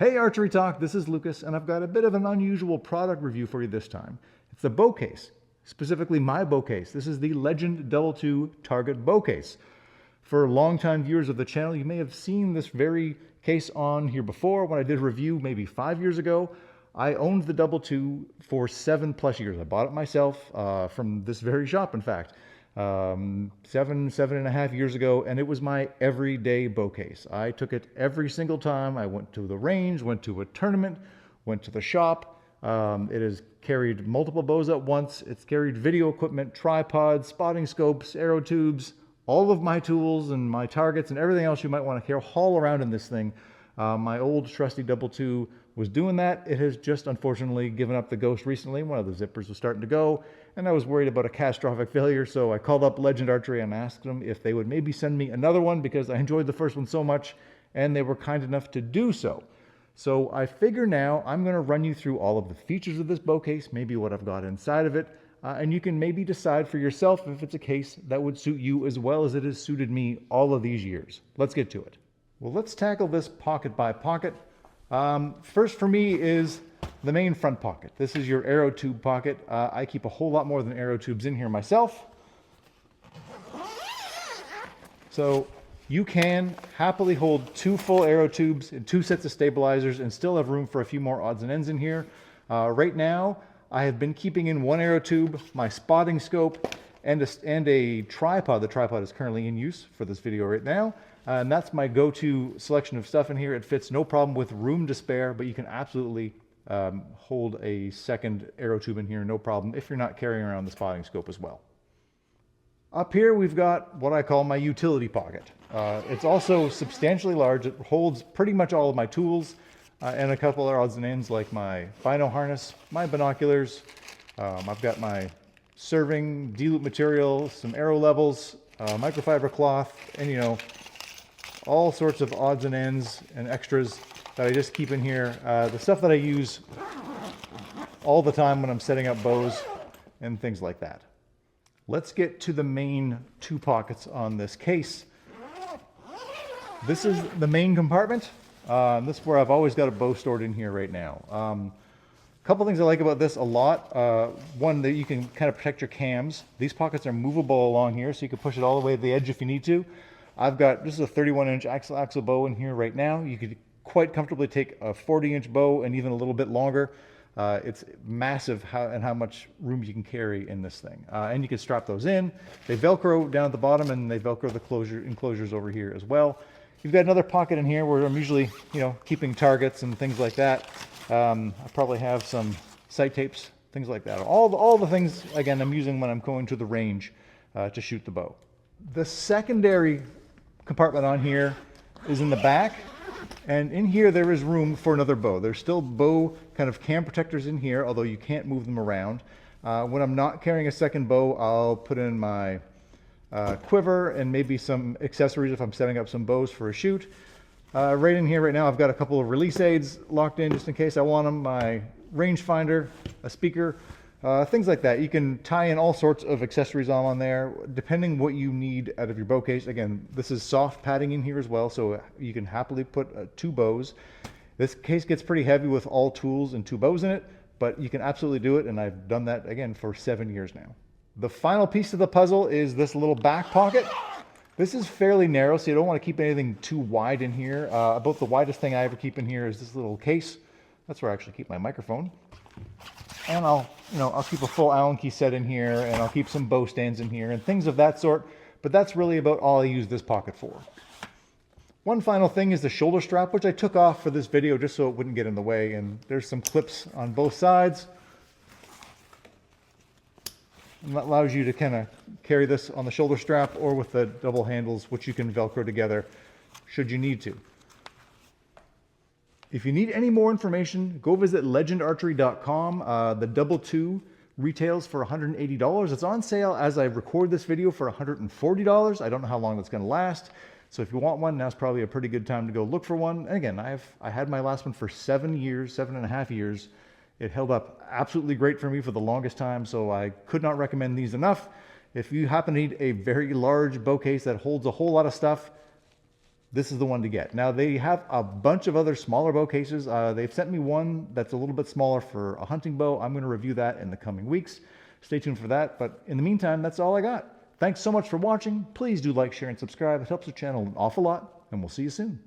Hey Archery Talk, this is Lucas, and I've got a bit of an unusual product review for you this time. It's a bow case, specifically my bow case. This is the Legend Double2 Target bow case. For longtime viewers of the channel, you may have seen this very case on here before when I did a review maybe 5 years ago. I owned the Double2 for 7+ years. I bought it myself from this very shop, in fact. 7.5 years ago, and it was my everyday bow case. I took it every single time I went to the range, went to a tournament, went to the shop. It has carried multiple bows at once. It's carried video equipment, tripods, spotting scopes, arrow tubes, all of my tools and my targets and everything else you might want to carry haul around in this thing. My old trusty Double2 was doing that. It has just unfortunately given up the ghost recently. One of the zippers was starting to go, and I was worried about a catastrophic failure, so I called up Legend Archery and asked them if they would maybe send me another one because I enjoyed the first one so much, and they were kind enough to do so. So I figure now I'm going to run you through all of the features of this bow case, maybe what I've got inside of it, and you can maybe decide for yourself if it's a case that would suit you as well as it has suited me all of these years. Let's get to it. Well, let's tackle this pocket by pocket. First for me is the main front pocket. This is your arrow tube pocket. I keep a whole lot more than arrow tubes in here myself. So you can happily hold 2 full arrow tubes and 2 sets of stabilizers and still have room for a few more odds and ends in here. Right now, I have been keeping in 1 arrow tube, my spotting scope, and a tripod. The tripod is currently in use for this video right now. And that's my go-to selection of stuff in here. It fits no problem with room to spare, but you can absolutely hold a second arrow tube in here, no problem, if you're not carrying around the spotting scope as well. Up here, we've got what I call my utility pocket. It's also substantially large. It holds pretty much all of my tools and a couple of odds and ends like my bino harness, my binoculars. I've got my serving, D-loop material, some arrow levels, microfiber cloth, and all sorts of odds and ends and extras that I just keep in here. The stuff that I use all the time when I'm setting up bows and things like that. Let's get to the main 2 pockets on this case. This is the main compartment. This is where I've always got a bow stored in here right now. A couple things I like about this a lot. One, that you can kind of protect your cams. These pockets are movable along here, so you can push it all the way to the edge if you need to. I've got, this is a 31-inch axle bow in here right now. You could quite comfortably take a 40-inch bow and even a little bit longer. It's massive how much room you can carry in this thing. And you can strap those in. They Velcro down at the bottom, and they Velcro the enclosures over here as well. You've got another pocket in here where I'm usually, keeping targets and things like that. I probably have some sight tapes, things like that. All the things, again, I'm using when I'm going to the range to shoot the bow. The secondary compartment on here is in the back, and in here there is room for another bow. There's still bow kind of cam protectors in here, although you can't move them around. When I'm not carrying a second bow, I'll put in my quiver and maybe some accessories if I'm setting up some bows for a shoot. Right in here right now I've got a couple of release aids locked in just in case I want them, my rangefinder, a speaker, things like that. You can tie in all sorts of accessories on there depending what you need out of your bow case. Again, this is soft padding in here as well, so you can happily put 2 bows. This case gets pretty heavy with all tools and 2 bows in it, but you can absolutely do it, and I've done that again for 7 years now. The final piece of the puzzle is this little back pocket. This is fairly narrow, so you don't want to keep anything too wide in here. About the widest thing I ever keep in here is this little case. That's where I actually keep my microphone. And I'll keep a full Allen key set in here, and I'll keep some bow stands in here and things of that sort. But that's really about all I use this pocket for. One final thing is the shoulder strap, which I took off for this video just so it wouldn't get in the way. And there's some clips on both sides. And that allows you to kind of carry this on the shoulder strap or with the double handles, which you can Velcro together should you need to. If you need any more information, go visit legendarchery.com. The Double2 retails for $180. It's on sale as I record this video for $140. I don't know how long that's going to last. So if you want one, now's probably a pretty good time to go look for one. And again, I had my last one for 7.5 years. It held up absolutely great for me for the longest time, so I could not recommend these enough. If you happen to need a very large bow case that holds a whole lot of stuff, this is the one to get. Now they have a bunch of other smaller bow cases. They've sent me one that's a little bit smaller for a hunting bow. I'm going to review that in the coming weeks. Stay tuned for that. But in the meantime, that's all I got. Thanks so much for watching. Please do like, share, and subscribe. It helps the channel an awful lot, and we'll see you soon.